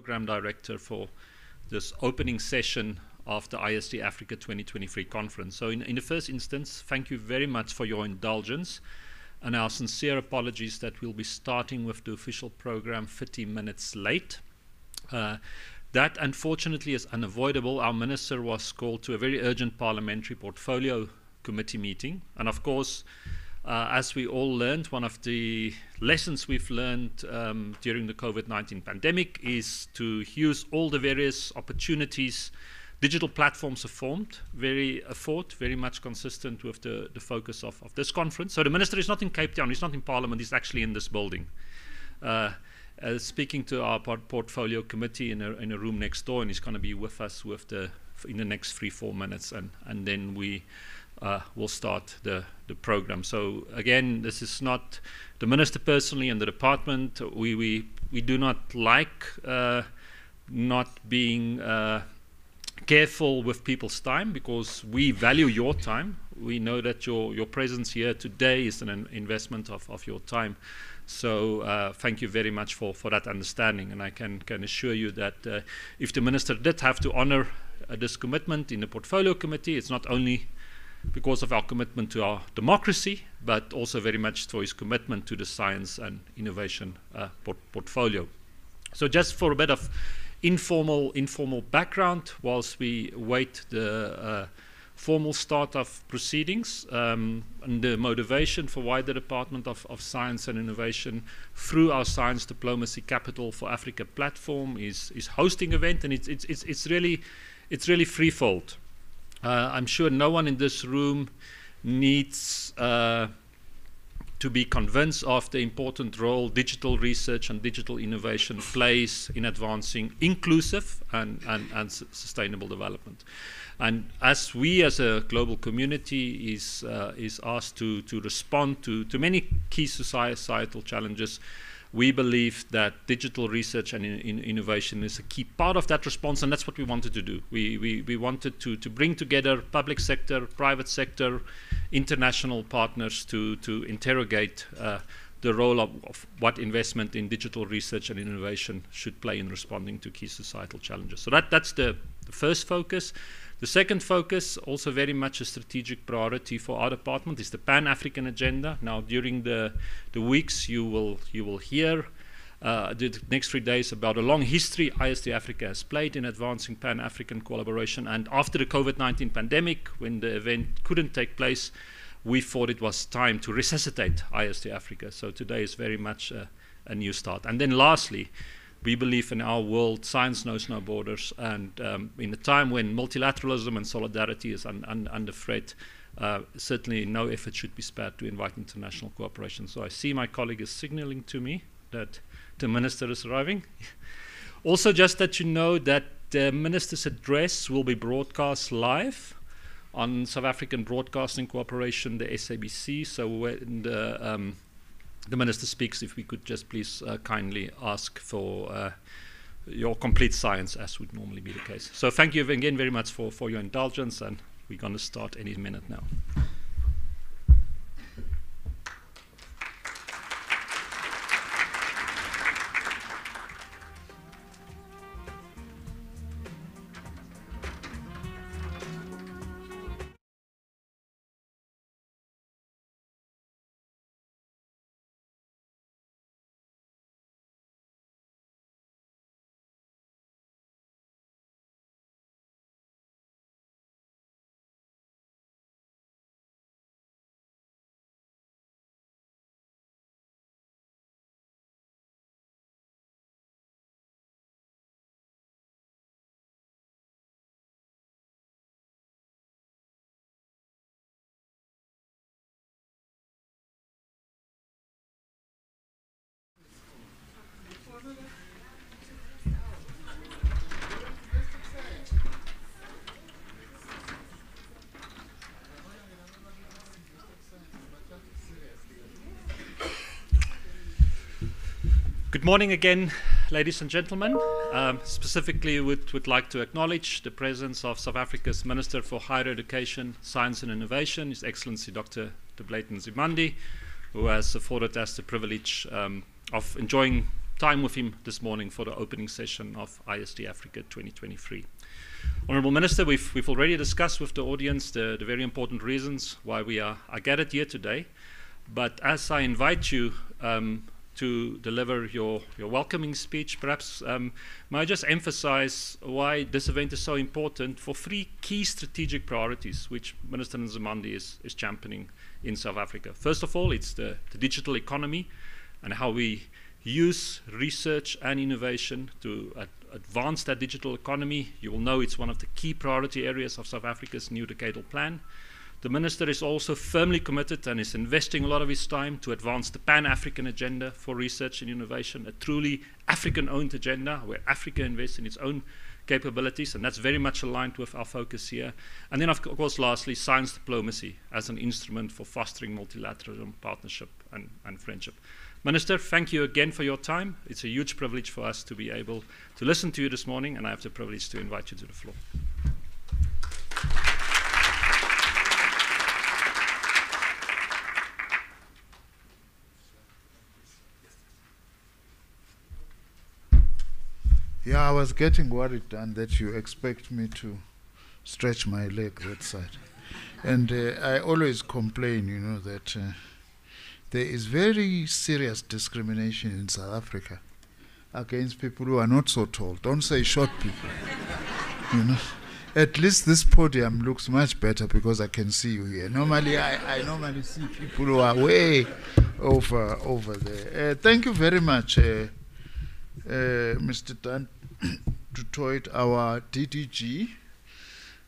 Program Director for this opening session of the IST-Africa 2023 conference. So in the first instance, thank you very much for your indulgence, and our sincere apologies that we'll be starting with the official program 30 minutes late. That unfortunately is unavoidable. Our minister was called to a very urgent parliamentary portfolio committee meeting, and of course, as we all learned, one of the lessons we've learned during the COVID-19 pandemic is to use all the various opportunities. Digital platforms are formed, very much consistent with the focus of this conference. So the minister is not in Cape Town, he's not in Parliament, he's actually in this building. Speaking to our portfolio committee in a room next door, and he's going to be with us in the next 3-4 minutes, and then we will start the program. So again, this is not the minister personally and the department. We do not like not being careful with people's time, because we value your time. We know that your presence here today is an investment of your time. So thank you very much for that understanding, and I can assure you that if the minister did have to honor this commitment in the portfolio committee, it's not only because of our commitment to our democracy, but also very much for his commitment to the science and innovation portfolio. So just for a bit of informal background, whilst we wait the formal start of proceedings, and the motivation for why the Department of Science and Innovation, through our Science Diplomacy Capital for Africa platform, is hosting event, and it's really threefold. I'm sure no one in this room needs to be convinced of the important role digital research and digital innovation plays in advancing inclusive and sustainable development. And as we as a global community is asked to respond to many key societal challenges, we believe that digital research and innovation is a key part of that response, and that's what we wanted to do. We wanted to bring together public sector, private sector, international partners to interrogate the role of what investment in digital research and innovation should play in responding to key societal challenges. So that's the first focus. The second focus, also very much a strategic priority for our department, is the Pan-African agenda. Now, during the weeks, you will hear the next 3 days about a long history IST-Africa has played in advancing Pan-African collaboration. And after the COVID-19 pandemic, when the event couldn't take place, we thought it was time to resuscitate IST-Africa. So today is very much a new start. And then lastly, we believe in our world, science knows no borders, and in a time when multilateralism and solidarity is under threat, certainly no effort should be spared to invite international cooperation. So I see my colleague is signaling to me that the minister is arriving. Also, just that you know that the minister's address will be broadcast live on South African Broadcasting Corporation, the SABC. So when the minister speaks, if we could just please kindly ask for your complete silence, as would normally be the case. So thank you again very much for your indulgence, and we're going to start any minute now. Good morning again, ladies and gentlemen. Specifically, would like to acknowledge the presence of South Africa's Minister for Higher Education, Science and Innovation, His Excellency Dr. Thibaut Nzimande, who has afforded us the privilege of enjoying time with him this morning for the opening session of IST-Africa 2023. Honourable Minister, we've already discussed with the audience the very important reasons why we are gathered here today. But as I invite you to deliver your welcoming speech, perhaps may I just emphasize why this event is so important for three key strategic priorities which Minister Nzimande is championing in South Africa. First of all, it's the digital economy and how we use research and innovation to advance that digital economy. You will know it's one of the key priority areas of South Africa's new decadal plan. The Minister is also firmly committed and is investing a lot of his time to advance the Pan-African agenda for research and innovation, a truly African-owned agenda where Africa invests in its own capabilities, and that's very much aligned with our focus here. And then, of course, lastly, science diplomacy as an instrument for fostering multilateral partnership and friendship. Minister, thank you again for your time. It's a huge privilege for us to be able to listen to you this morning, and I have the privilege to invite you to the floor. Yeah, I was getting worried and that you expect me to stretch my leg that side. And I always complain, you know, that there is very serious discrimination in South Africa against people who are not so tall. Don't say short people. You know, at least this podium looks much better because I can see you here. Normally, I normally see people who are way over there. Thank you very much, Mr. Thibaut, our DDG,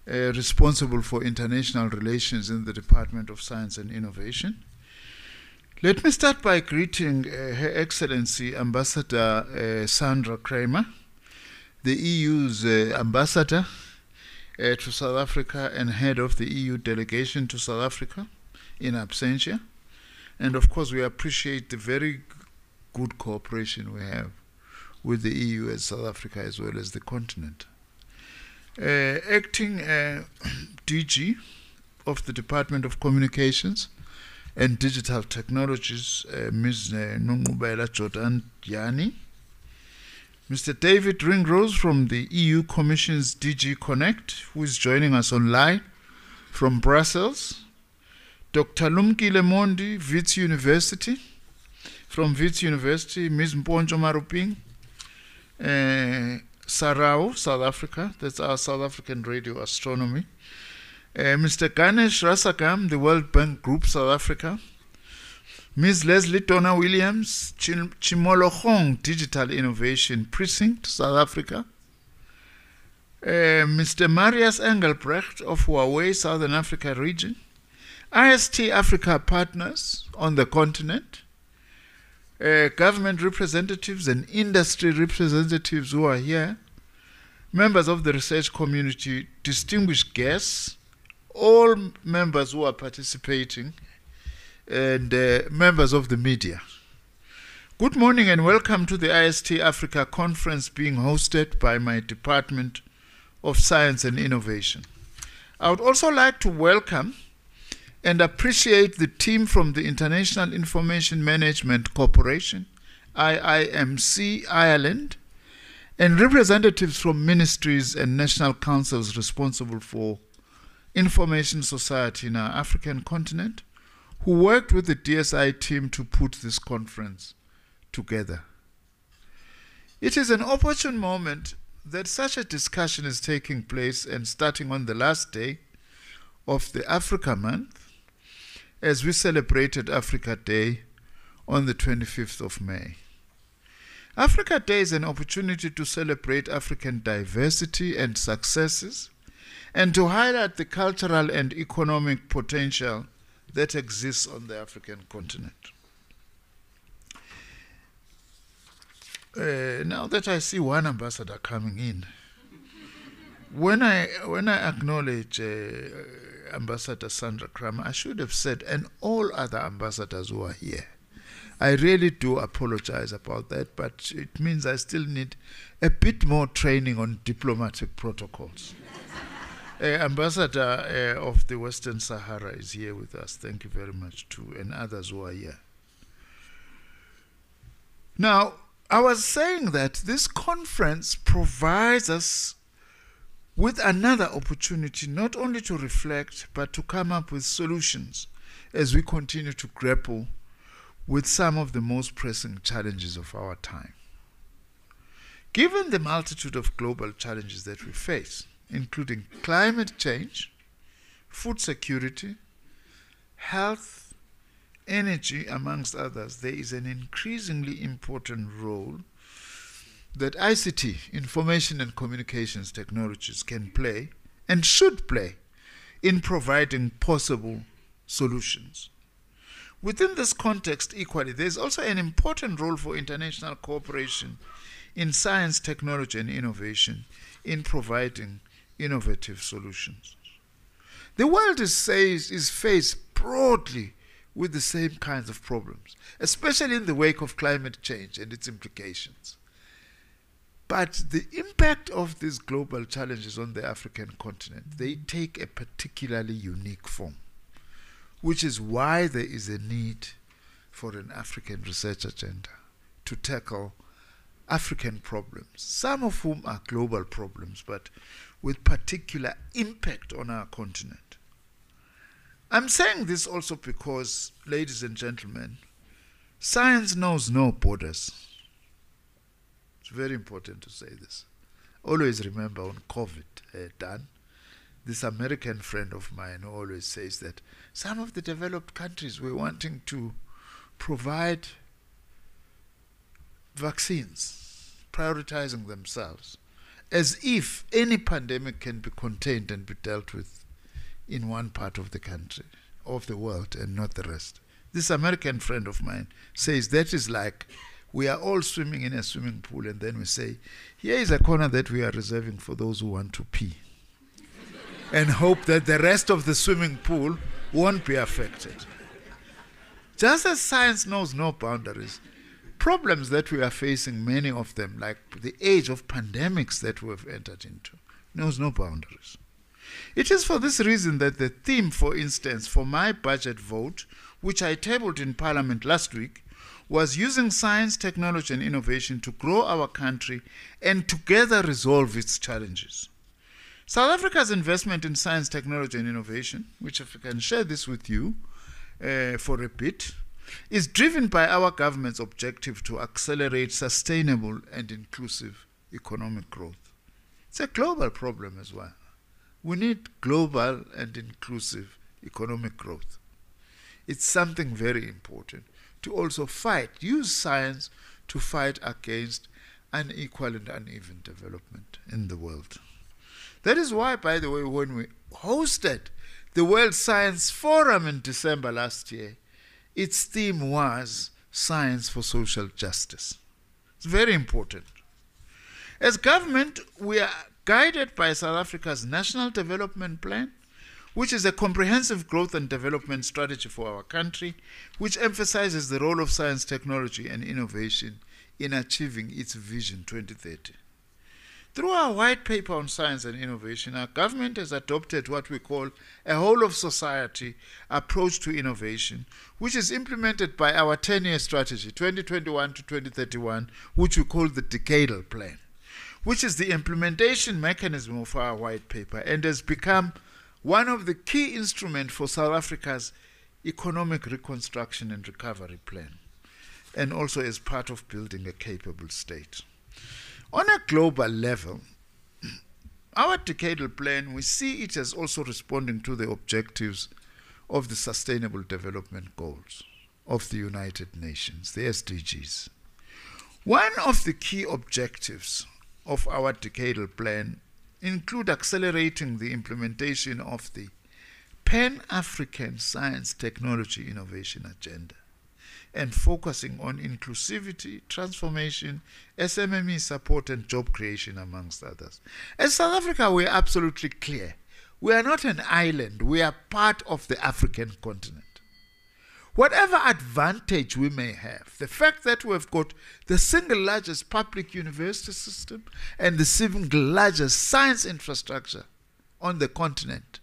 responsible for international relations in the Department of Science and Innovation. Let me start by greeting Her Excellency Ambassador Sandra Kramer, the EU's ambassador to South Africa and head of the EU delegation to South Africa in absentia. And of course, we appreciate the very good cooperation we have with the EU and South Africa as well as the continent. Acting DG of the Department of Communications and Digital Technologies, Ms. Nungubela Jordan Yani, Mr. David Ringrose from the EU Commission's DG Connect, who is joining us online from Brussels, Dr. Lumkile Mondi, Wits University, from Wits University, Ms. Mponjo Maruping, Sarao, South Africa, that's our South African radio astronomy. Mr. Ganesh Rasagam, the World Bank Group, South Africa. Ms. Leslie Donna Williams, Chimolohong Digital Innovation Precinct, South Africa. Mr. Marius Engelbrecht of Huawei, Southern Africa region. IST-Africa partners on the continent. Government representatives and industry representatives who are here, members of the research community, distinguished guests, all members who are participating, and members of the media. Good morning and welcome to the IST-Africa conference being hosted by my Department of Science and Innovation. I would also like to welcome and appreciate the team from the International Information Management Corporation, IIMC Ireland, and representatives from ministries and national councils responsible for information society in our African continent, who worked with the DSI team to put this conference together. It is an opportune moment that such a discussion is taking place and starting on the last day of the Africa Month, as we celebrated Africa Day on the 25th of May. Africa Day is an opportunity to celebrate African diversity and successes and to highlight the cultural and economic potential that exists on the African continent. Now that I see one ambassador coming in, when I acknowledge Ambassador Sandra Kramer, I should have said, and all other ambassadors who are here. I really do apologize about that, but it means I still need a bit more training on diplomatic protocols. Ambassador of the Western Sahara is here with us. Thank you very much too, and others who are here. Now, I was saying that this conference provides us with another opportunity not only to reflect, but to come up with solutions as we continue to grapple with some of the most pressing challenges of our time. Given the multitude of global challenges that we face, including climate change, food security, health, energy, amongst others, there is an increasingly important role that ICT, information and communications technologies, can play and should play in providing possible solutions. Within this context, equally, there is also an important role for international cooperation in science, technology, and innovation in providing innovative solutions. The world is faced broadly with the same kinds of problems, especially in the wake of climate change and its implications. But the impact of these global challenges on the African continent, they take a particularly unique form, which is why there is a need for an African research agenda to tackle African problems, some of whom are global problems, but with particular impact on our continent. I'm saying this also because, ladies and gentlemen, science knows no borders. It's very important to say this. Always remember on COVID, Dan, this American friend of mine always says that some of the developed countries were wanting to provide vaccines, prioritizing themselves, as if any pandemic can be contained and be dealt with in one part of the country, of the world, and not the rest. This American friend of mine says that is like we are all swimming in a swimming pool and then we say, here is a corner that we are reserving for those who want to pee, and hope that the rest of the swimming pool won't be affected. Just as science knows no boundaries, problems that we are facing, many of them, like the age of pandemics that we have entered into, knows no boundaries. It is for this reason that the theme, for instance, for my budget vote, which I tabled in Parliament last week, was using science, technology, and innovation to grow our country and together resolve its challenges. South Africa's investment in science, technology, and innovation, which if I can share this with you for a bit, is driven by our government's objective to accelerate sustainable and inclusive economic growth. It's a global problem as well. We need global and inclusive economic growth. It's something very important to also use science to fight against unequal and uneven development in the world. That is why, by the way, when we hosted the World Science Forum in December last year, its theme was Science for Social Justice. It's very important. As government, we are guided by South Africa's National Development Plan, which is a comprehensive growth and development strategy for our country, which emphasizes the role of science, technology, and innovation in achieving its Vision 2030. Through our white paper on science and innovation, our government has adopted what we call a whole-of-society approach to innovation, which is implemented by our 10-year strategy, 2021 to 2031, which we call the Decadal Plan, which is the implementation mechanism of our white paper and has become one of the key instruments for South Africa's economic reconstruction and recovery plan, and also as part of building a capable state. On a global level, our decadal plan, we see it as also responding to the objectives of the Sustainable Development Goals of the United Nations, the SDGs. One of the key objectives of our decadal plan include accelerating the implementation of the Pan-African Science Technology Innovation Agenda and focusing on inclusivity, transformation, SMME support, and job creation, amongst others. As South Africa, we are absolutely clear. We are not an island. We are part of the African continent. Whatever advantage we may have, the fact that we've got the single largest public university system and the single largest science infrastructure on the continent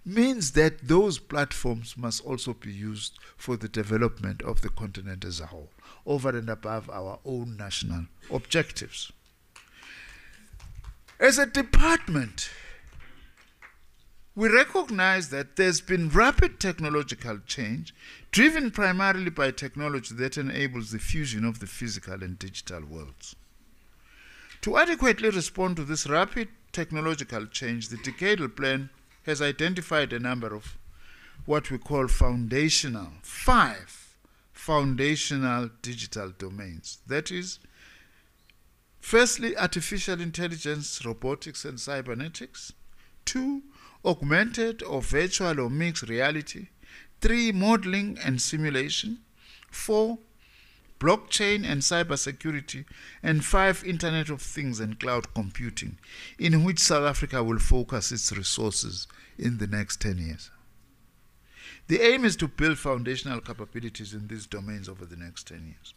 means that those platforms must also be used for the development of the continent as a whole, over and above our own national objectives. As a department, we recognize that there's been rapid technological change, driven primarily by technology that enables the fusion of the physical and digital worlds. To adequately respond to this rapid technological change, the decadal plan has identified a number of what we call five foundational digital domains. That is, firstly, artificial intelligence, robotics, and cybernetics. 2, augmented or virtual or mixed reality. 3, modeling and simulation. 4, blockchain and cybersecurity. And 5, Internet of Things and cloud computing, in which South Africa will focus its resources in the next 10 years. The aim is to build foundational capabilities in these domains over the next 10 years.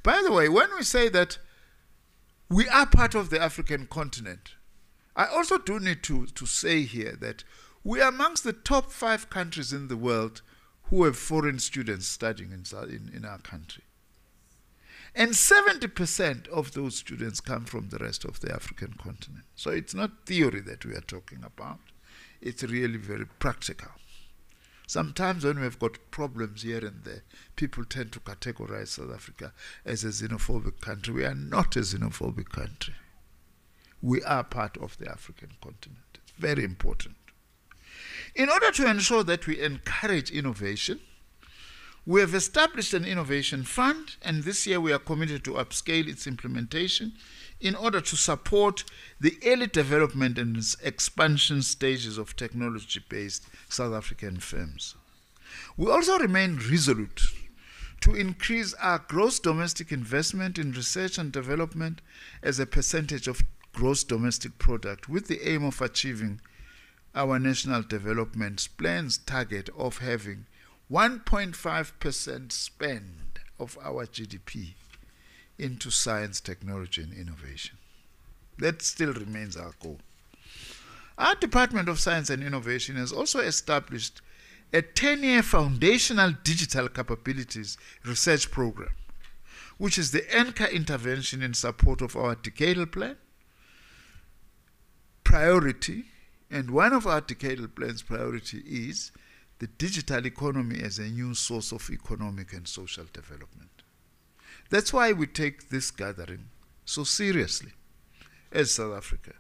By the way, when we say that we are part of the African continent, I also do need to say here that we are amongst the top 5 countries in the world who have foreign students studying in our country. And 70% of those students come from the rest of the African continent. So it's not theory that we are talking about. It's really very practical. Sometimes when we've got problems here and there, people tend to categorize South Africa as a xenophobic country. We are not a xenophobic country. We are part of the African continent. It's very important. In order to ensure that we encourage innovation, we have established an innovation fund, and this year we are committed to upscale its implementation in order to support the early development and expansion stages of technology-based South African firms. We also remain resolute to increase our gross domestic investment in research and development as a percentage of gross domestic product, with the aim of achieving our national development plan's target of having 1.5% spend of our GDP into science, technology, and innovation. That still remains our goal. Our Department of Science and Innovation has also established a 10-year foundational digital capabilities research program, which is the anchor intervention in support of our decadal plan priority. And one of our decadal plan's priority is the digital economy as a new source of economic and social development. That's why we take this gathering so seriously as South Africa.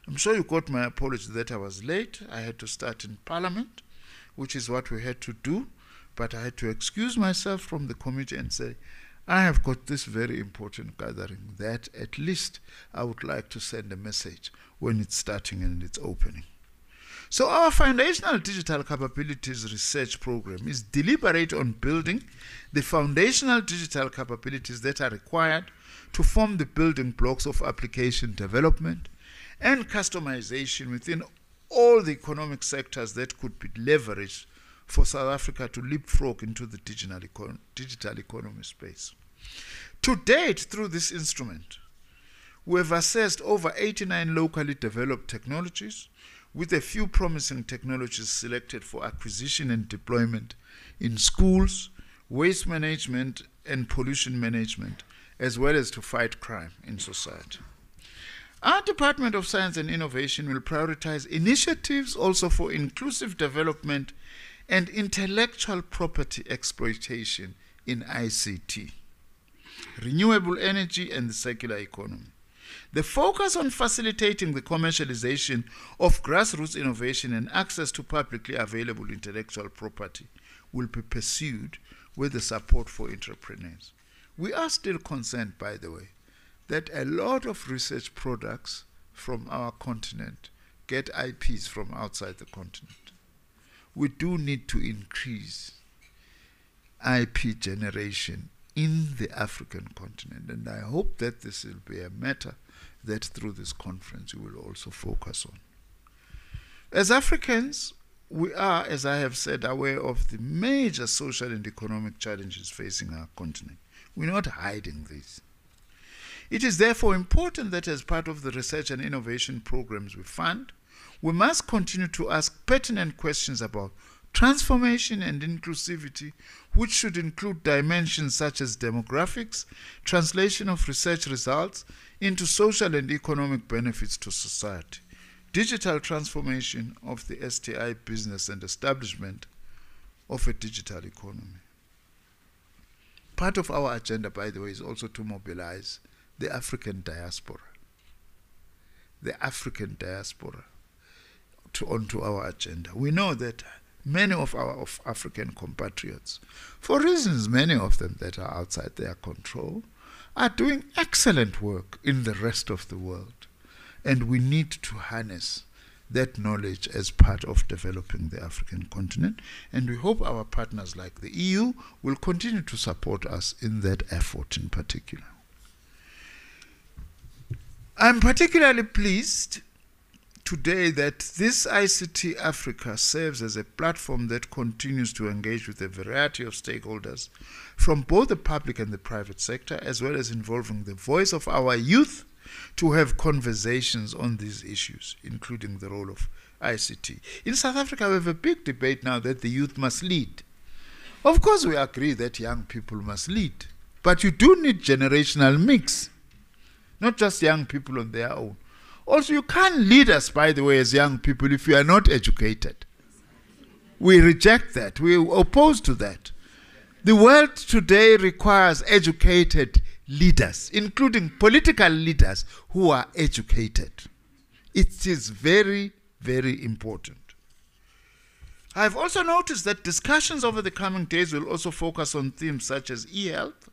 I'm sure you got my apology that I was late. I had to start in Parliament, which is what we had to do, but I had to excuse myself from the committee and say, I have got this very important gathering that at least I would like to send a message when it's starting and it's opening. So our foundational digital capabilities research program is deliberate on building the foundational digital capabilities that are required to form the building blocks of application development and customization within all the economic sectors that could be leveraged for South Africa to leapfrog into the digital economy space. To date, through this instrument, we have assessed over 89 locally developed technologies, with a few promising technologies selected for acquisition and deployment in schools, waste management, and pollution management, as well as to fight crime in society. Our Department of Science and Innovation will prioritize initiatives also for inclusive development and intellectual property exploitation in ICT, renewable energy, and the circular economy. The focus on facilitating the commercialization of grassroots innovation and access to publicly available intellectual property will be pursued with the support for entrepreneurs. We are still concerned, by the way, that a lot of research products from our continent get IPs from outside the continent. We do need to increase IP generation in the African continent, and I hope that this will be a matter that through this conference we will also focus on. As Africans, we are, as I have said, aware of the major social and economic challenges facing our continent. We're not hiding these. It is therefore important that as part of the research and innovation programs we fund, We must continue to ask pertinent questions about transformation and inclusivity, which should include dimensions such as demographics, translation of research results into social and economic benefits to society, digital transformation of the STI business, and establishment of a digital economy. Part of our agenda, by the way, is also to mobilize the African diaspora. The African diaspora onto our agenda. We know that many of our African compatriots, for reasons many of them that are outside their control, are doing excellent work in the rest of the world. And we need to harness that knowledge as part of developing the African continent. And we hope our partners like the EU will continue to support us in that effort in particular. I'm particularly pleased today that this ICT-Africa serves as a platform that continues to engage with a variety of stakeholders from both the public and the private sector, as well as involving the voice of our youth to have conversations on these issues, including the role of ICT. In South Africa, we have a big debate now that the youth must lead. Of course, we agree that young people must lead, but you do need generational mix, not just young people on their own. Also, you can't lead us, by the way, as young people if you are not educated. We reject that. We are opposed to that. The world today requires educated leaders, including political leaders who are educated. It is very, very important. I've also noticed that discussions over the coming days will also focus on themes such as e-health,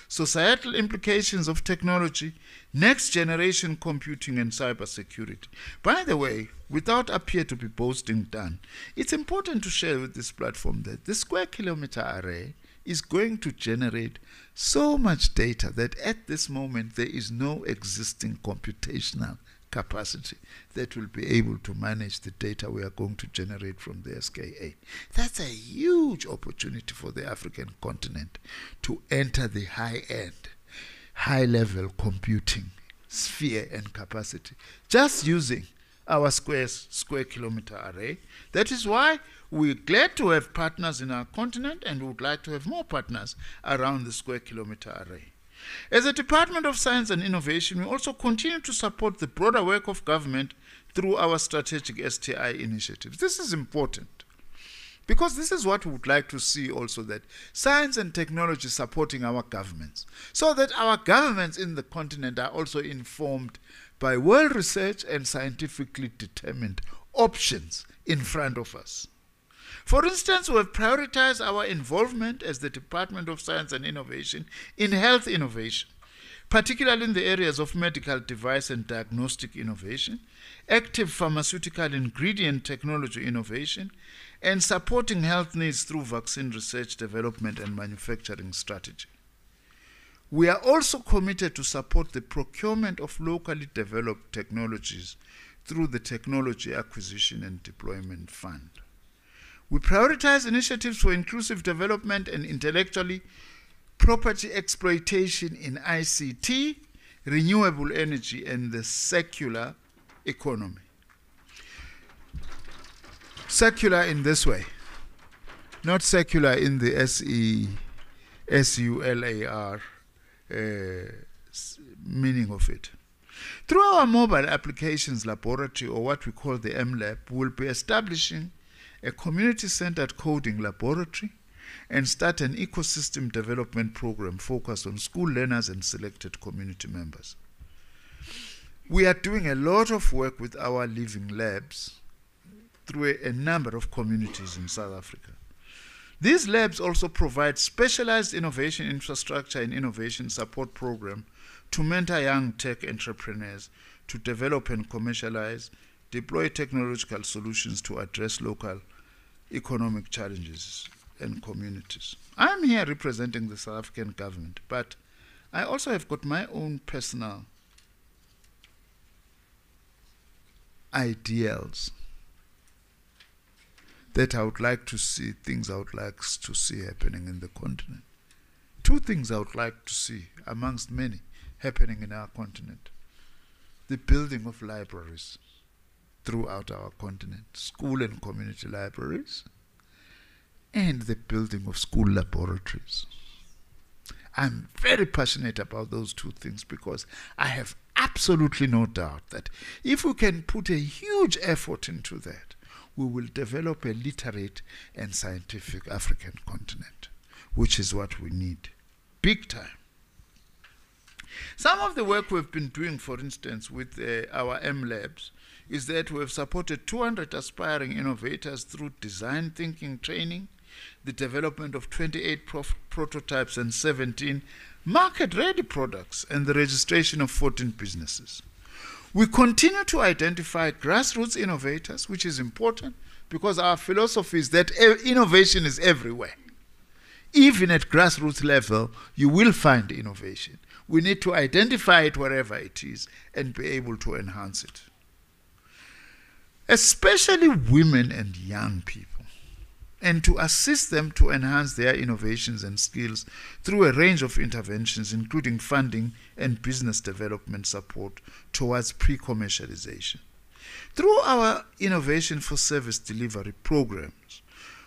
societal implications of technology, next generation computing, and cybersecurity. By the way, without appear to be boasting done, it's important to share with this platform that the square kilometer array is going to generate so much data that at this moment there is no existing computational capacity that will be able to manage the data we are going to generate from the SKA. That's a huge opportunity for the African continent to enter the high-end, high-level computing sphere and capacity, just using our square kilometer array. That is why we're glad to have partners in our continent, and we would like to have more partners around the square kilometer array. As a Department of Science and Innovation, we also continue to support the broader work of government through our strategic STI initiatives. This is important because this is what we would like to see also, that science and technology supporting our governments, so that our governments in the continent are also informed by well researched and scientifically determined options in front of us. For instance, we have prioritized our involvement as the Department of Science and Innovation in health innovation, particularly in the areas of medical device and diagnostic innovation, active pharmaceutical ingredient technology innovation, and supporting health needs through vaccine research, development, and manufacturing strategy. We are also committed to support the procurement of locally developed technologies through the Technology Acquisition and Deployment Fund. We prioritize initiatives for inclusive development and intellectually property exploitation in ICT, renewable energy, and the circular economy. Circular in this way, not secular in the SESULAR meaning of it. Through our mobile applications laboratory, or what we call the MLab, we'll be establishing a community-centered coding laboratory and start an ecosystem development program focused on school learners and selected community members. We are doing a lot of work with our living labs through a number of communities in South Africa. These labs also provide specialized innovation infrastructure and innovation support program to mentor young tech entrepreneurs to develop and commercialize, deploy technological solutions to address local economic challenges and communities. I'm here representing the South African government, but I also have got my own personal ideals that I would like to see, things I would like to see happening in the continent. Two things I would like to see amongst many happening in our continent: the building of libraries. throughout our continent, school and community libraries, and the building of school laboratories. I'm very passionate about those two things because I have absolutely no doubt that if we can put a huge effort into that, we will develop a literate and scientific African continent, which is what we need, big time. Some of the work we've been doing, for instance, with our M-Labs, is that we've supported 200 aspiring innovators through design thinking training, the development of 28 prototypes and 17 market-ready products, and the registration of 14 businesses. We continue to identify grassroots innovators, which is important because our philosophy is that innovation is everywhere. Even at grassroots level, you will find innovation. We need to identify it wherever it is and be able to enhance it. Especially women and young people, and to assist them to enhance their innovations and skills through a range of interventions, including funding and business development support towards pre-commercialization. Through our Innovation for Service Delivery programs,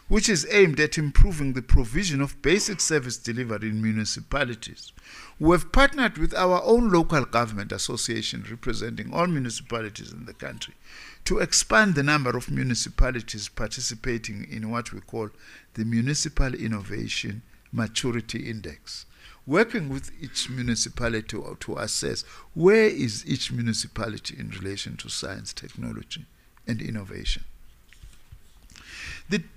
which is aimed at improving the provision of basic service delivery in municipalities, we have partnered with our own local government association representing all municipalities in the country to expand the number of municipalities participating in what we call the Municipal Innovation Maturity Index, working with each municipality to assess where is each municipality in relation to science, technology, and innovation.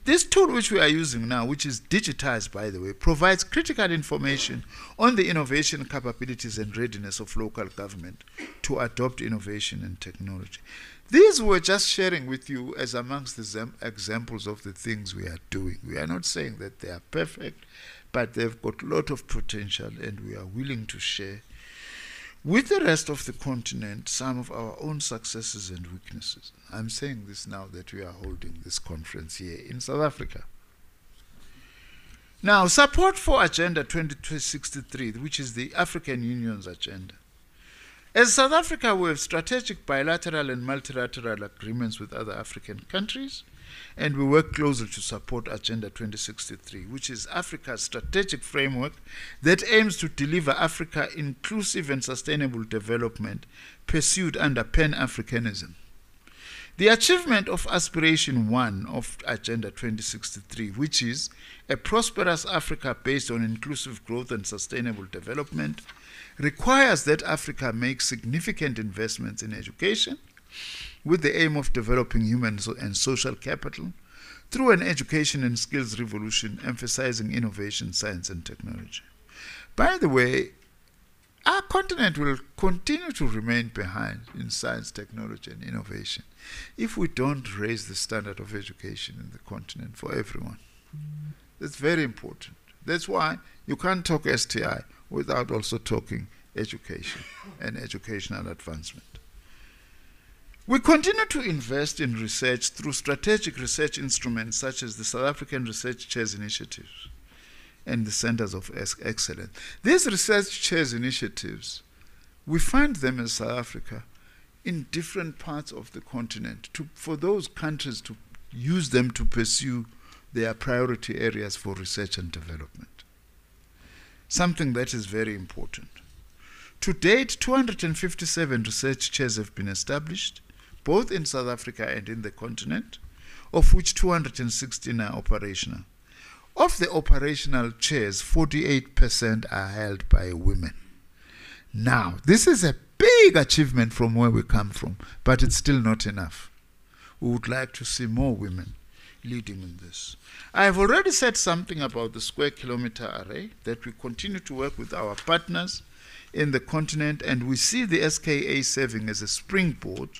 This tool which we are using now, which is digitized, by the way, provides critical information on the innovation capabilities and readiness of local government to adopt innovation and technology. These we're just sharing with you as amongst the examples of the things we are doing. We are not saying that they are perfect, but they've got a lot of potential, and we are willing to share with the rest of the continent some of our own successes and weaknesses. I'm saying this now that we are holding this conference here in South Africa. Now, support for Agenda 2063, which is the African Union's agenda. As South Africa, we have strategic bilateral and multilateral agreements with other African countries, and we work closely to support Agenda 2063, which is Africa's strategic framework that aims to deliver Africa inclusive and sustainable development pursued under Pan-Africanism. The achievement of Aspiration 1 of Agenda 2063, which is a prosperous Africa based on inclusive growth and sustainable development, requires that Africa make significant investments in education with the aim of developing human and social capital through an education and skills revolution emphasizing innovation, science, and technology. By the way, our continent will continue to remain behind in science, technology, and innovation if we don't raise the standard of education in the continent for everyone. That's very important. That's why you can't talk STI without also talking education and educational advancement. We continue to invest in research through strategic research instruments such as the South African Research Chairs Initiatives and the Centers of Excellence. These research chairs initiatives, we find them in South Africa in different parts of the continent for those countries to use them to pursue their priority areas for research and development. Something that is very important. To date, 257 research chairs have been established, both in South Africa and in the continent, of which 216 are operational. Of the operational chairs, 48% are held by women. Now, this is a big achievement from where we come from, but it's still not enough. We would like to see more women leading in this. I have already said something about the square kilometer array, that we continue to work with our partners in the continent, and we see the SKA serving as a springboard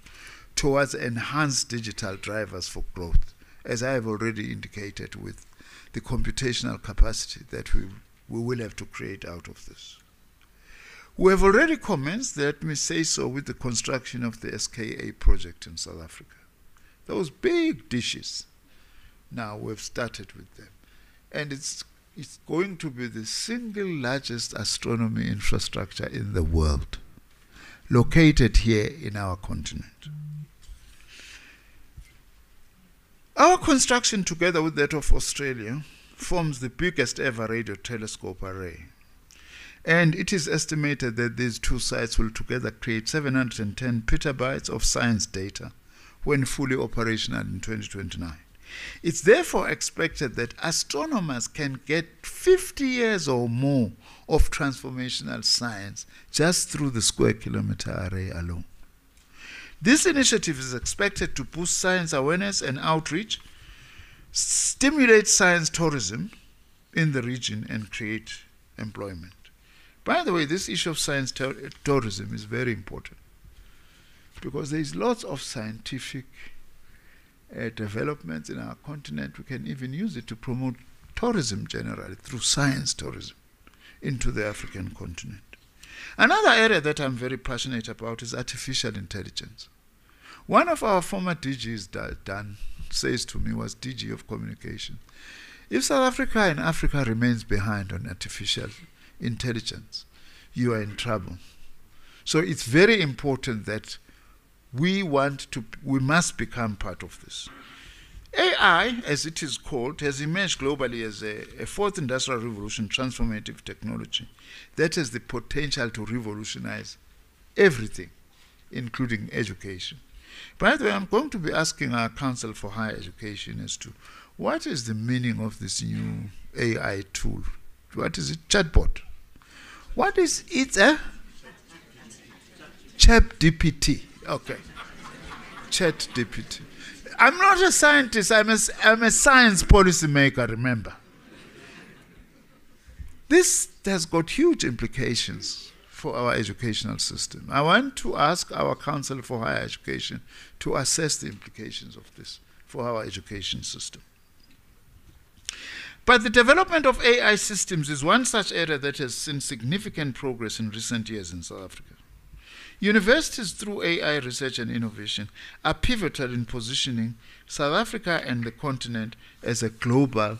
towards enhanced digital drivers for growth, as I have already indicated with the computational capacity that we will have to create out of this. We have already commenced, let me say so, with the construction of the SKA project in South Africa. Those big dishes, now we've started with them. And it's going to be the single largest astronomy infrastructure in the world, located here in our continent. Our construction, together with that of Australia, forms the biggest ever radio telescope array. And it is estimated that these two sites will together create 710 petabytes of science data when fully operational in 2029. It's therefore expected that astronomers can get 50 years or more of transformational science just through the square kilometer array alone. This initiative is expected to boost science awareness and outreach, stimulate science tourism in the region, and create employment. By the way, this issue of science tourism is very important because there is lots of scientific developments in our continent. We can even use it to promote tourism generally through science tourism into the African continent. Another area that I'm very passionate about is artificial intelligence. One of our former DGs, Dan, says to me, was DG of communication, if South Africa and Africa remains behind on artificial intelligence, you are in trouble. So it's very important that we must become part of this. AI, as it is called, has emerged globally as a fourth industrial revolution transformative technology that has the potential to revolutionize everything, including education. By the way, I'm going to be asking our Council for Higher Education as to what is the meaning of this new AI tool. What is it? Chatbot. What is it? ChatGPT. Okay. ChatGPT. I'm not a scientist. I'm a science policy maker, remember. This has got huge implications for our educational system. I want to ask our Council for Higher Education to assess the implications of this for our education system. But the development of AI systems is one such area that has seen significant progress in recent years in South Africa. Universities, through AI research and innovation, are pivotal in positioning South Africa and the continent as a global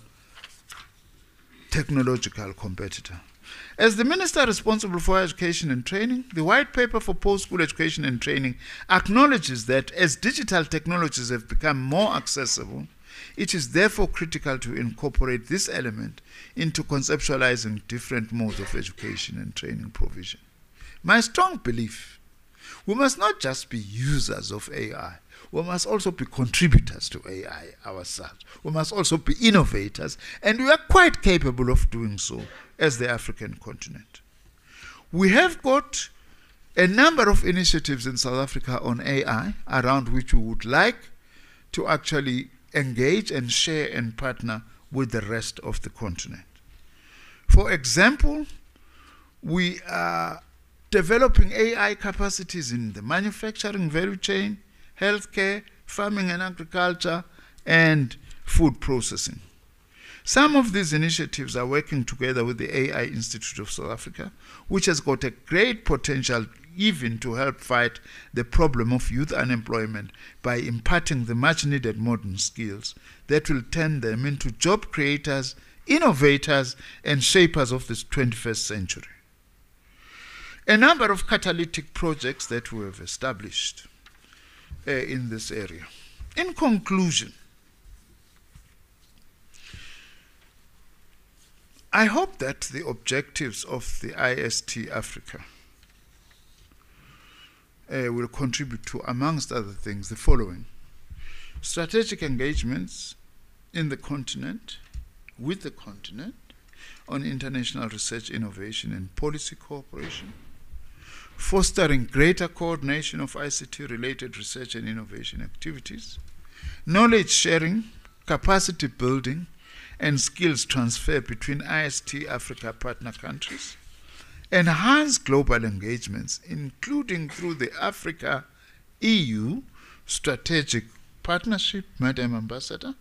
technological competitor. As the Minister responsible for education and training, the White Paper for Post-School Education and Training acknowledges that as digital technologies have become more accessible, it is therefore critical to incorporate this element into conceptualizing different modes of education and training provision. My strong belief, we must not just be users of AI, we must also be contributors to AI ourselves. We must also be innovators, and we are quite capable of doing so as the African continent. We have got a number of initiatives in South Africa on AI around which we would like to actually engage and share and partner with the rest of the continent. For example, we are developing AI capacities in the manufacturing value chain, healthcare, farming and agriculture, and food processing. Some of these initiatives are working together with the AI Institute of South Africa, which has got a great potential even to help fight the problem of youth unemployment by imparting the much-needed modern skills that will turn them into job creators, innovators, and shapers of this 21st century. A number of catalytic projects that we have established in this area. In conclusion, I hope that the objectives of the IST-Africa will contribute to, amongst other things, the following: strategic engagements in the continent, with the continent, on international research, innovation, and policy cooperation, fostering greater coordination of ICT-related research and innovation activities, knowledge sharing, capacity building, and skills transfer between IST-Africa partner countries, enhance global engagements, including through the Africa-EU Strategic Partnership, Madam Ambassador,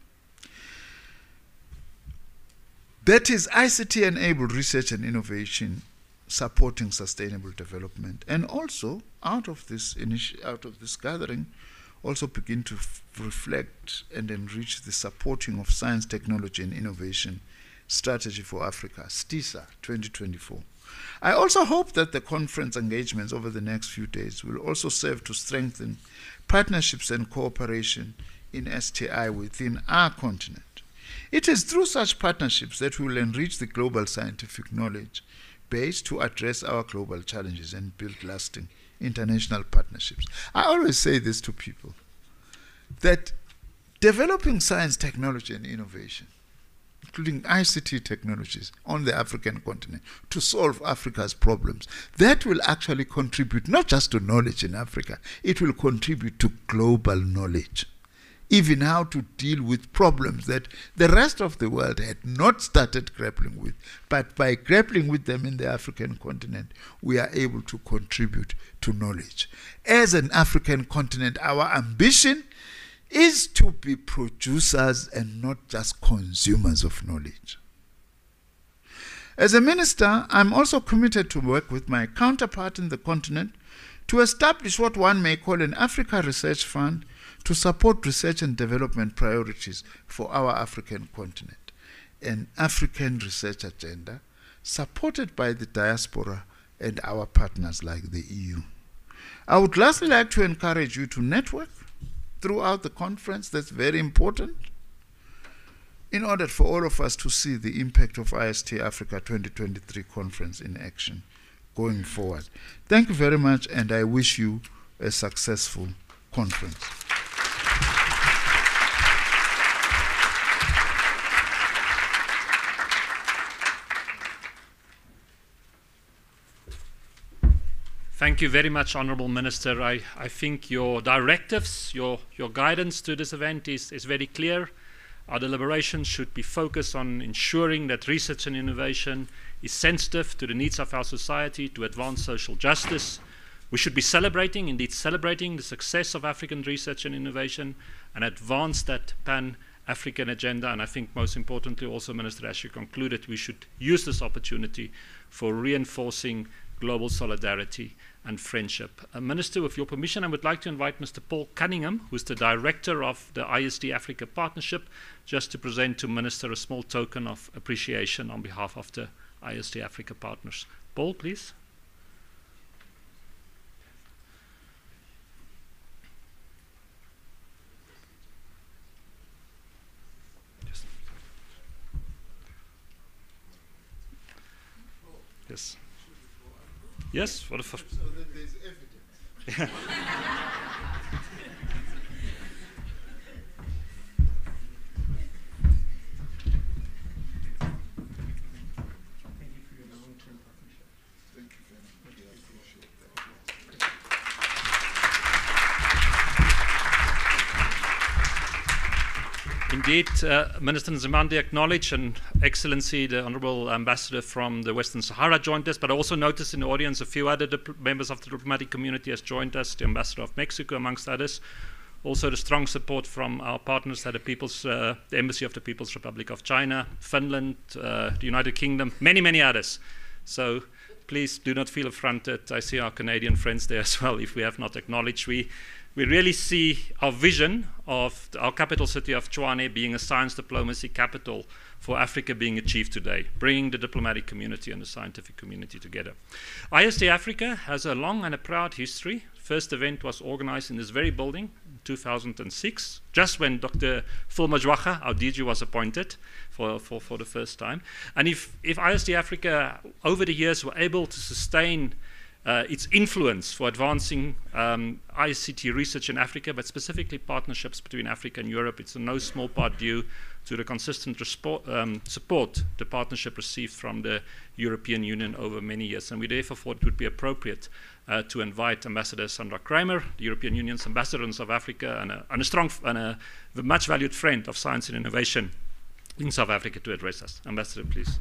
that is ICT-enabled research and innovation supporting sustainable development, and also out of this gathering also begin to reflect and enrich the supporting of science, technology, and innovation strategy for Africa, STISA 2024. I also hope that the conference engagements over the next few days will also serve to strengthen partnerships and cooperation in STI within our continent. It is through such partnerships that we will enrich the global scientific knowledge base to address our global challenges and build lasting international partnerships. I always say this to people, that developing science, technology, and innovation, including ICT technologies on the African continent to solve Africa's problems, that will actually contribute not just to knowledge in Africa, it will contribute to global knowledge, even how to deal with problems that the rest of the world had not started grappling with. But by grappling with them in the African continent, we are able to contribute to knowledge. As an African continent, our ambition is to be producers and not just consumers of knowledge. As a minister, I'm also committed to work with my counterpart in the continent to establish what one may call an Africa Research Fund to support research and development priorities for our African continent, an African research agenda supported by the diaspora and our partners like the EU. I would lastly like to encourage you to network throughout the conference. That's very important in order for all of us to see the impact of IST-Africa 2023 conference in action going forward. Thank you very much, and I wish you a successful conference. Thank you very much, Honourable Minister. I think your directives, your guidance to this event is very clear. Our deliberations should be focused on ensuring that research and innovation is sensitive to the needs of our society to advance social justice. We should be celebrating the success of African research and innovation and advance that Pan-African agenda. And I think most importantly also, Minister, as you concluded, we should use this opportunity for reinforcing global solidarity and friendship. Minister, with your permission, I would like to invite Mr. Paul Cunningham, who is the Director of the IST-Africa Partnership, just to present to Minister a small token of appreciation on behalf of the IST-Africa partners. Paul, please. Yes. Yes, for the first. So that there's evidence. Indeed, Minister Nzimande acknowledged, and Excellency, the Honourable Ambassador from the Western Sahara joined us, but I also noticed in the audience a few other members of the diplomatic community has joined us, the Ambassador of Mexico amongst others. Also the strong support from our partners at the Embassy of the People's Republic of China, Finland, the United Kingdom, many others. So please do not feel affronted. I see our Canadian friends there as well, if we have not acknowledged. We really see our vision of our capital city of Tshwane being a science diplomacy capital for Africa being achieved today, bringing the diplomatic community and the scientific community together. IST-Africa has a long and a proud history. First event was organized in this very building in 2006, just when Dr. Phil Majwacha, our DG, was appointed for the first time. And if IST-Africa over the years were able to sustain its influence for advancing ICT research in Africa, but specifically partnerships between Africa and Europe, it's in no small part due to the consistent support the partnership received from the European Union over many years. And we therefore thought it would be appropriate to invite Ambassador Sandra Kramer, the European Union's ambassador in South Africa, and a strong and a much valued friend of science and innovation in South Africa, to address us. Ambassador, please.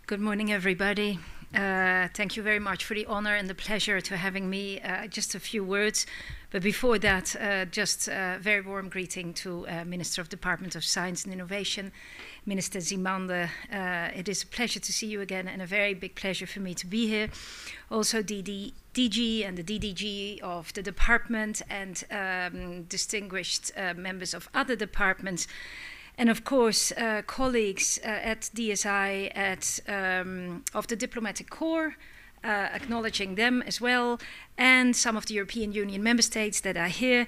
Good morning, everybody. Thank you very much for the honor and the pleasure to having me. Just a few words, but before that, just a very warm greeting to Minister of Department of Science and Innovation, Minister Nzimande. It is a pleasure to see you again, and a very big pleasure for me to be here. Also, DG and the DDG of the department, and distinguished members of other departments. And of course, colleagues at DSI, of the Diplomatic Corps, acknowledging them as well, and some of the European Union member states that are here,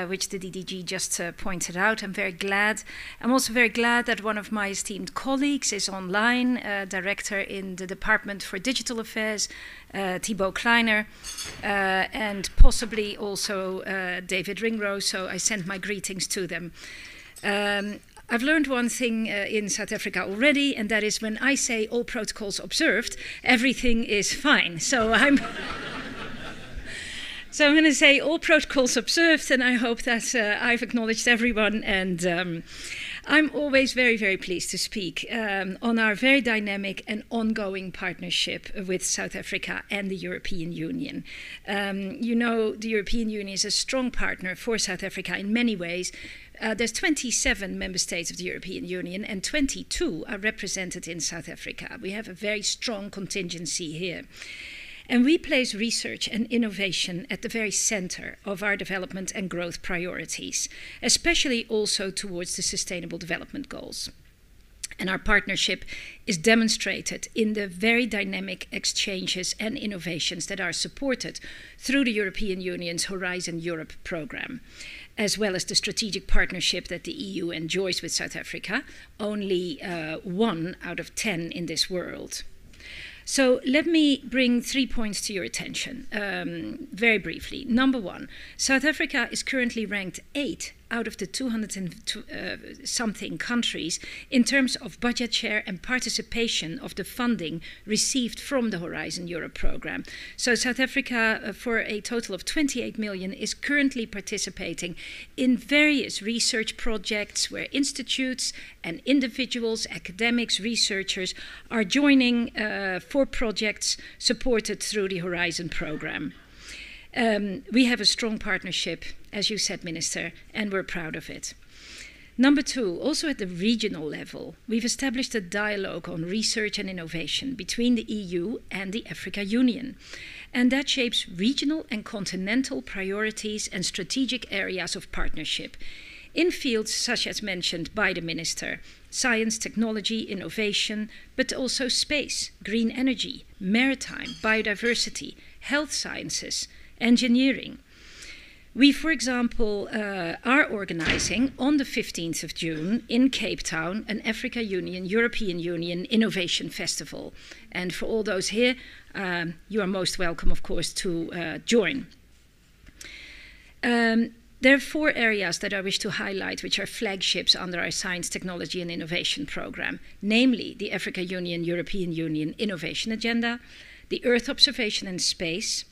which the DDG just pointed out. I'm very glad. I'm also very glad that one of my esteemed colleagues is online, director in the Department for Digital Affairs, Thibaut Kleiner, and possibly also David Ringrose, so I send my greetings to them. I've learned one thing in South Africa already, and that is when I say all protocols observed, everything is fine. So I'm going to say all protocols observed, and I hope that I've acknowledged everyone. And I'm always very, very pleased to speak on our very dynamic and ongoing partnership with South Africa and the European Union. You know, the European Union is a strong partner for South Africa in many ways. There's 27 member states of the European Union, and 22 are represented in South Africa. We have a very strong contingency here. And we place research and innovation at the very center of our development and growth priorities, especially also towards the Sustainable Development Goals. And our partnership is demonstrated in the very dynamic exchanges and innovations that are supported through the European Union's Horizon Europe program, as well as the strategic partnership that the EU enjoys with South Africa, only 1 out of 10 in this world. So let me bring 3 points to your attention, very briefly. Number 1, South Africa is currently ranked 8 out of the 200-something countries in terms of budget share and participation of the funding received from the Horizon Europe program. So South Africa, for a total of 28 million, is currently participating in various research projects where institutes and individuals, academics, researchers are joining for projects supported through the Horizon program. We have a strong partnership, as you said, Minister, and we're proud of it. Number 2, also at the regional level, we've established a dialogue on research and innovation between the EU and the Africa Union. And that shapes regional and continental priorities and strategic areas of partnership in fields such as mentioned by the Minister: science, technology, innovation, but also space, green energy, maritime, biodiversity, health sciences, engineering. We, for example, are organizing on the 15th of June in Cape Town an Africa Union, European Union Innovation Festival. And for all those here, you are most welcome, of course, to join. There are 4 areas that I wish to highlight, which are flagships under our Science, Technology and Innovation program, namely the Africa Union, European Union Innovation Agenda, the Earth Observation and Space,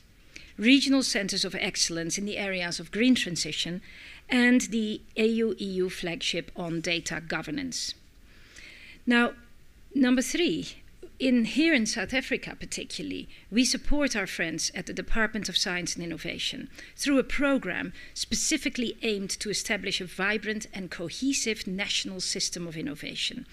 regional centers of excellence in the areas of green transition, and the AU-EU flagship on data governance. Now, number 3, here in South Africa particularly, we support our friends at the Department of Science and Innovation through a program specifically aimed to establish a vibrant and cohesive national system of innovation.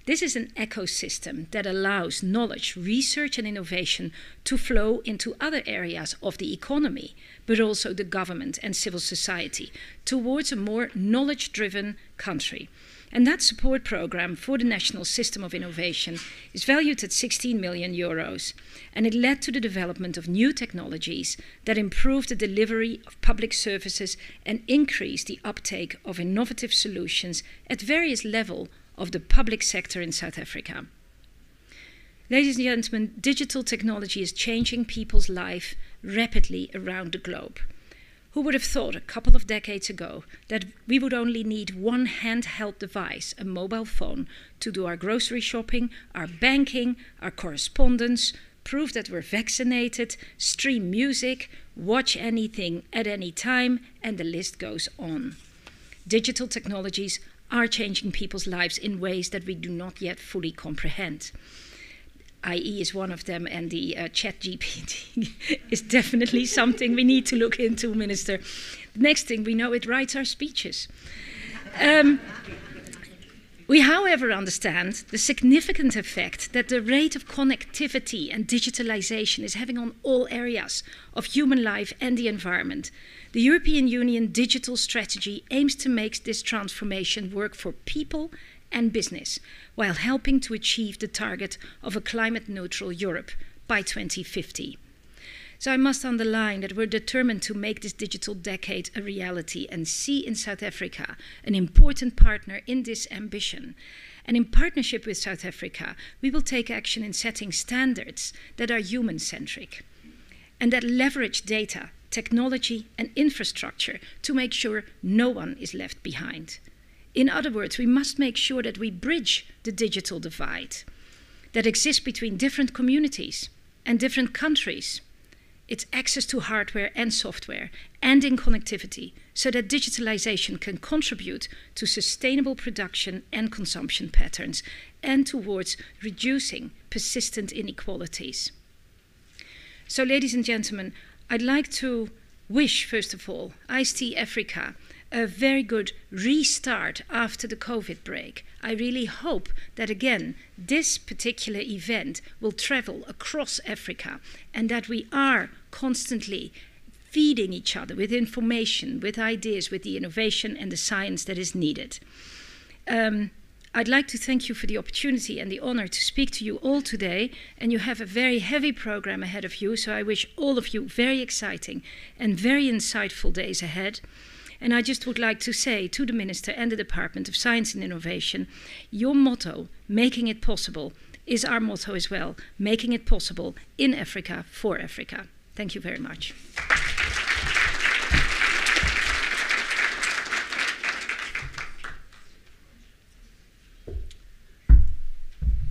This is an ecosystem that allows knowledge, research and innovation to flow into other areas of the economy, but also the government and civil society, towards a more knowledge-driven country. And that support program for the National System of Innovation is valued at 16 million euros, and it led to the development of new technologies that improve the delivery of public services and increase the uptake of innovative solutions at various levels of the public sector in South Africa. Ladies and gentlemen, digital technology is changing people's life rapidly around the globe. Who would have thought a couple of decades ago that we would only need one handheld device, a mobile phone, to do our grocery shopping, our banking, our correspondence, prove that we're vaccinated, stream music, watch anything at any time, and the list goes on. Digital technologies are changing people's lives in ways that we do not yet fully comprehend. IE is one of them, and the ChatGPT is definitely something we need to look into, Minister. The next thing we know, it writes our speeches. We, however, understand the significant effect that the rate of connectivity and digitalization is having on all areas of human life and the environment. The European Union digital strategy aims to make this transformation work for people and business, while helping to achieve the target of a climate-neutral Europe by 2050. So I must underline that we're determined to make this digital decade a reality and see in South Africa an important partner in this ambition. And in partnership with South Africa, we will take action in setting standards that are human-centric and that leverage data, technology and infrastructure to make sure no one is left behind. In other words, we must make sure that we bridge the digital divide that exists between different communities and different countries. It's access to hardware and software and in connectivity so that digitalization can contribute to sustainable production and consumption patterns and towards reducing persistent inequalities. So, ladies and gentlemen, I'd like to wish, first of all, IST-Africa a very good restart after the COVID break. I really hope that, again, this particular event will travel across Africa and that we are constantly feeding each other with information, with ideas, with the innovation and the science that is needed. I'd like to thank you for the opportunity and the honor to speak to you all today, and you have a very heavy program ahead of you, so I wish all of you very exciting and very insightful days ahead. And I just would like to say to the Minister and the Department of Science and Innovation, your motto, making it possible, is our motto as well, making it possible in Africa, for Africa. Thank you very much.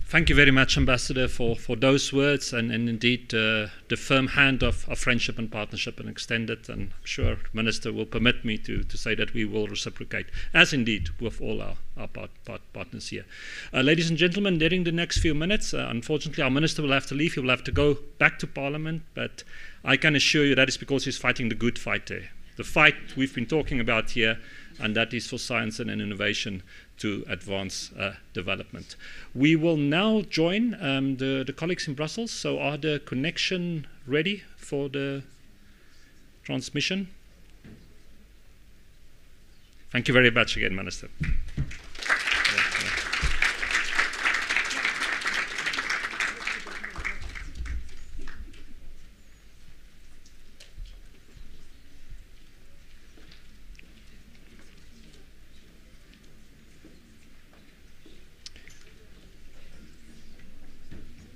Thank you very much, Ambassador, for those words and indeed the firm hand of friendship and partnership and extended. And I'm sure the Minister will permit me to say that we will reciprocate, as indeed with all our partners here. Ladies and gentlemen, during the next few minutes, unfortunately our Minister will have to leave. He will have to go back to Parliament, but I can assure you that is because he's fighting the good fight there. The fight we've been talking about here, and that is for science and innovation to advance development. We will now join the colleagues in Brussels. So are the connection ready for the transmission? Thank you very much again, Minister.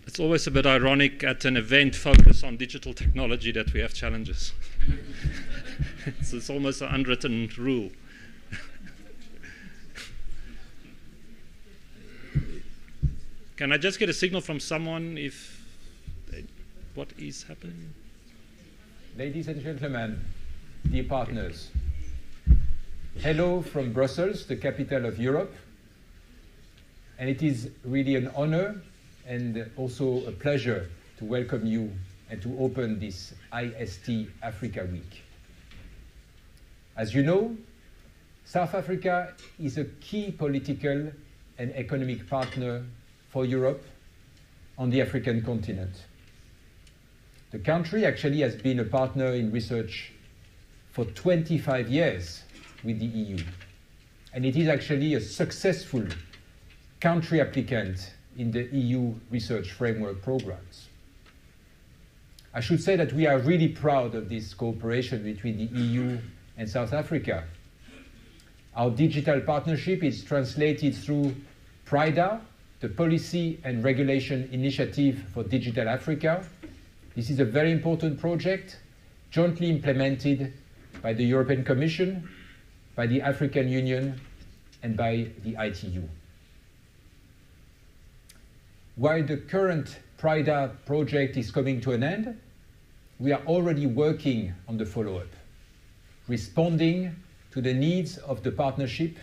It's always a bit ironic at an event focused on digital technology that we have challenges. It's almost an unwritten rule. Can I just get a signal from someone if what is happening? Ladies and gentlemen, dear partners, hello from Brussels, the capital of Europe. And it is really an honor and also a pleasure to welcome you and to open this IST-Africa Week. As you know, South Africa is a key political and economic partner for Europe on the African continent. The country actually has been a partner in research for 25 years with the EU, and it is actually a successful country applicant in the EU research framework programs. I should say that we are really proud of this cooperation between the EU and South Africa. Our digital partnership is translated through PRIDA, the Policy and Regulation Initiative for Digital Africa. This is a very important project jointly implemented by the European Commission, by the African Union, and by the ITU. While the current PRIDA project is coming to an end, we are already working on the follow-up, responding to the needs of the partnership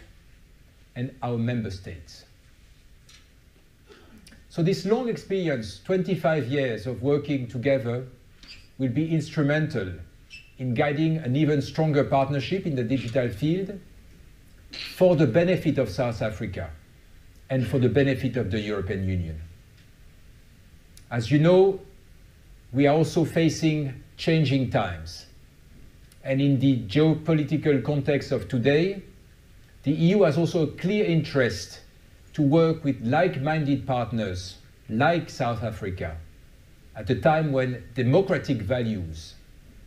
and our member states. So this long experience, 25 years of working together, will be instrumental in guiding an even stronger partnership in the digital field for the benefit of South Africa and for the benefit of the European Union. As you know, we are also facing changing times. And in the geopolitical context of today, the EU has also a clear interest to work with like-minded partners like South Africa at a time when democratic values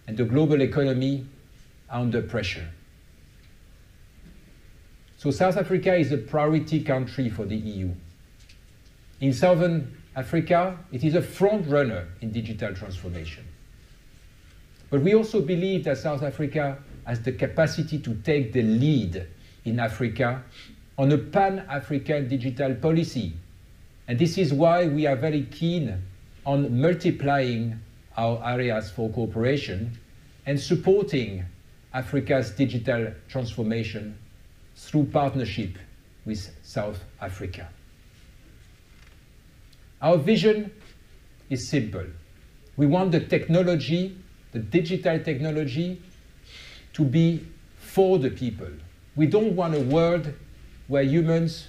and the global economy are under pressure. So South Africa is a priority country for the EU. In Southern Africa, it is a front runner in digital transformation. But we also believe that South Africa has the capacity to take the lead in Africa on a pan-African digital policy. And this is why we are very keen on multiplying our areas for cooperation and supporting Africa's digital transformation through partnership with South Africa. Our vision is simple. We want the technology, the digital technology, to be for the people. We don't want a world where humans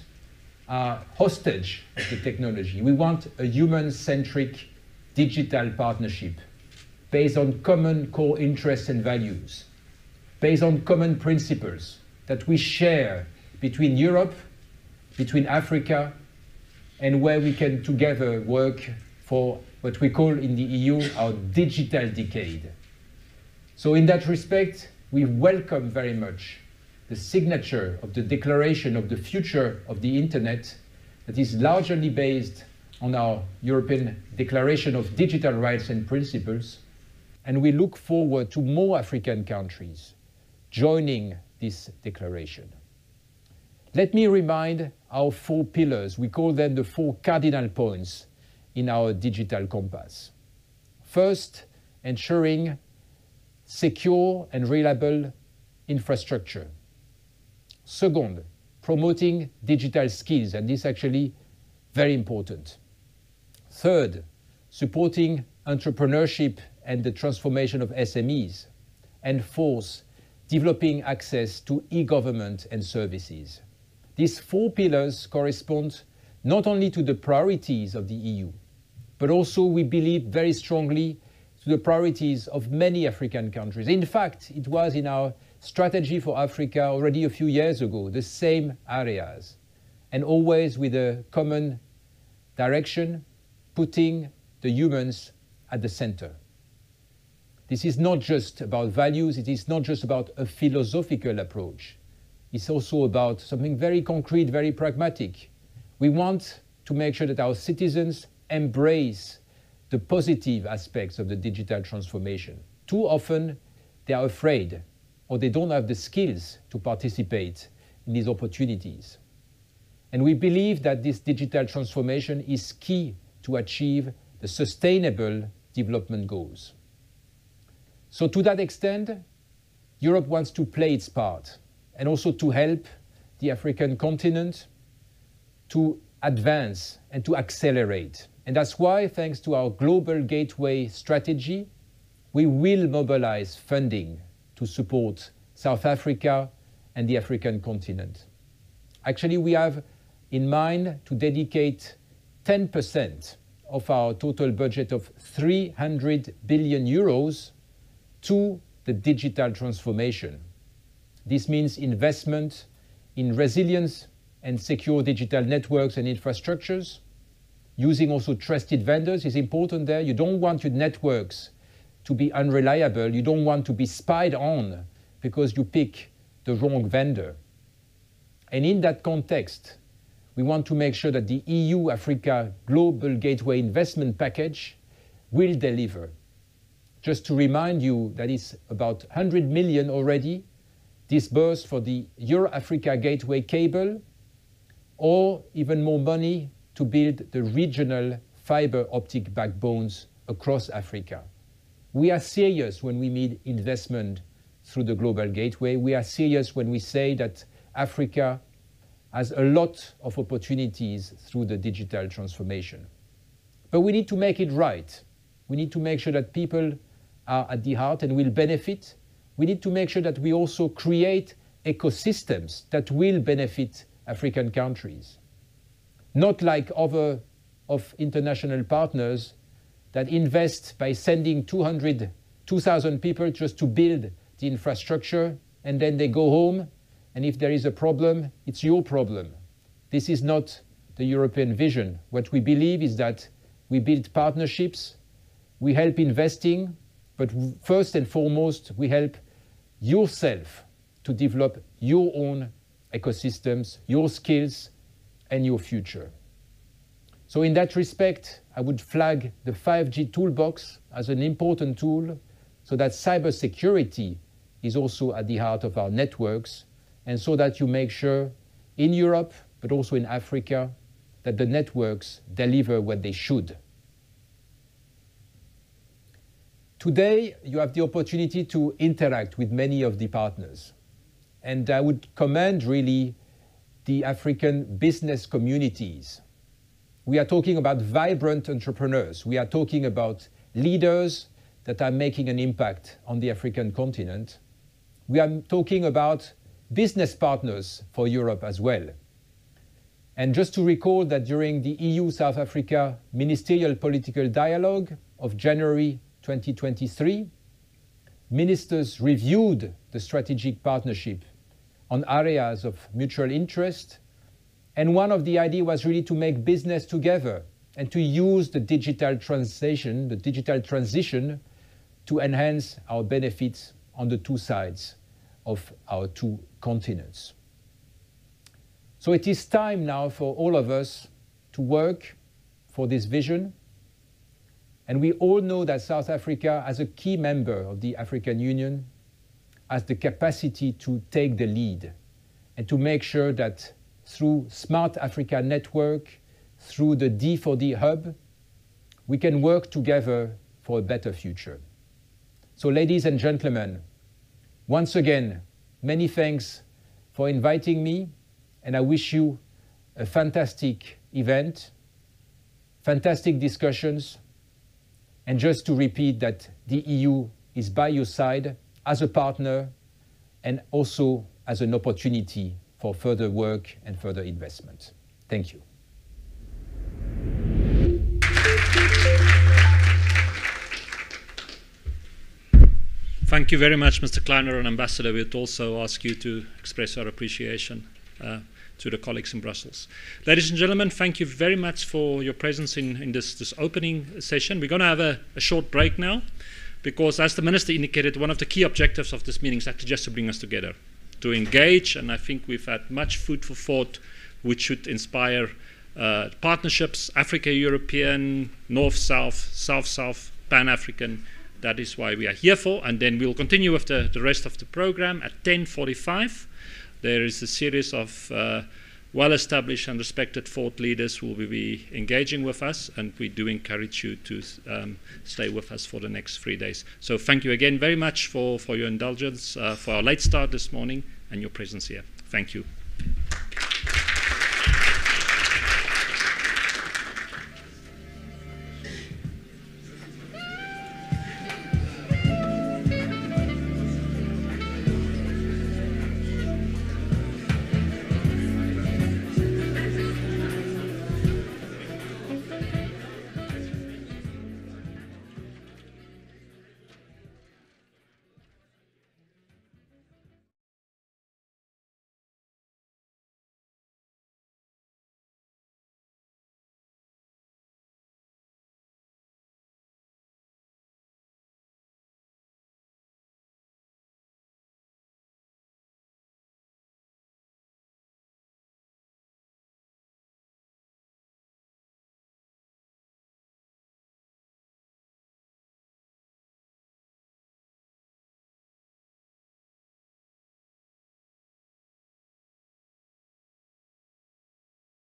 are hostage of the technology. We want a human-centric digital partnership based on common core interests and values, based on common principles that we share between Europe, between Africa, and where we can together work for what we call in the EU our digital decade. So in that respect, we welcome very much the signature of the Declaration of the Future of the Internet that is largely based on our European Declaration of Digital Rights and Principles, and we look forward to more African countries joining this declaration. Let me remind our 4 pillars. We call them the 4 cardinal points in our digital compass. First, ensuring secure and reliable infrastructure. Second, promoting digital skills, and this is actually very important. Third, supporting entrepreneurship and the transformation of SMEs. And fourth, developing access to e-government and services. These 4 pillars correspond not only to the priorities of the EU, but also we believe very strongly to the priorities of many African countries. In fact, it was in our strategy for Africa already a few years ago, the same areas, and always with a common direction, putting the humans at the center. This is not just about values, it is not just about a philosophical approach. It's also about something very concrete, very pragmatic. We want to make sure that our citizens embrace the positive aspects of the digital transformation. Too often, they are afraid or they don't have the skills to participate in these opportunities. And we believe that this digital transformation is key to achieve the sustainable development goals. So to that extent, Europe wants to play its part and also to help the African continent to advance and to accelerate. And that's why, thanks to our Global Gateway strategy, we will mobilize funding to support South Africa and the African continent. Actually, we have in mind to dedicate 10% of our total budget of 300 billion euros to the digital transformation. This means investment in resilience and secure digital networks and infrastructures. Using also trusted vendors is important there. You don't want your networks to be unreliable. You don't want to be spied on because you pick the wrong vendor. And in that context, we want to make sure that the EU-Africa Global Gateway Investment Package will deliver. Just to remind you that it's about 100 million already disbursed for the Euro-Africa Gateway cable, or even more money to build the regional fiber optic backbones across Africa. We are serious when we need investment through the Global Gateway. We are serious when we say that Africa has a lot of opportunities through the digital transformation. But we need to make it right. We need to make sure that people are at the heart and will benefit. We need to make sure that we also create ecosystems that will benefit African countries. not like other of international partners that invest by sending 2,000 people just to build the infrastructure, and then they go home, and if there is a problem, it's your problem. This is not the European vision. What we believe is that we build partnerships, we help investing, but first and foremost, we help yourself to develop your own ecosystems, your skills, and your future. So in that respect, I would flag the 5G toolbox as an important tool so that cybersecurity is also at the heart of our networks, and so that you make sure in Europe, but also in Africa, that the networks deliver what they should. Today, you have the opportunity to interact with many of the partners. And I would commend really the African business communities. We are talking about vibrant entrepreneurs. We are talking about leaders that are making an impact on the African continent. We are talking about business partners for Europe as well. And just to recall that during the EU-South Africa Ministerial Political Dialogue of January 2023, ministers reviewed the strategic partnership on areas of mutual interest. And one of the ideas was really to make business together and to use the digital transition to enhance our benefits on the two sides of our two continents. So it is time now for all of us to work for this vision. And we all know that South Africa, as a key member of the African Union, has the capacity to take the lead and to make sure that through Smart Africa Network, through the D4D Hub, we can work together for a better future. So ladies and gentlemen, once again, many thanks for inviting me, and I wish you a fantastic event, fantastic discussions, and just to repeat that the EU is by your side as a partner and also as an opportunity for further work and further investment. Thank you. Thank you very much, Mr. Kleiner and Ambassador. We'd also ask you to express our appreciation to the colleagues in Brussels. Ladies and gentlemen, thank you very much for your presence in this opening session. We're going to have a short break now, because as the Minister indicated, one of the key objectives of this meeting is actually just to bring us together, to engage, and I think we've had much food for thought which should inspire partnerships, Africa-European, North-South, South-South, Pan-African. That is why we are here for, and then we'll continue with the rest of the program at 10:45. There is a series of well-established and respected thought leaders who will be engaging with us, and we do encourage you to stay with us for the next 3 days. So thank you again very much for your indulgence, for our late start this morning and your presence here. Thank you.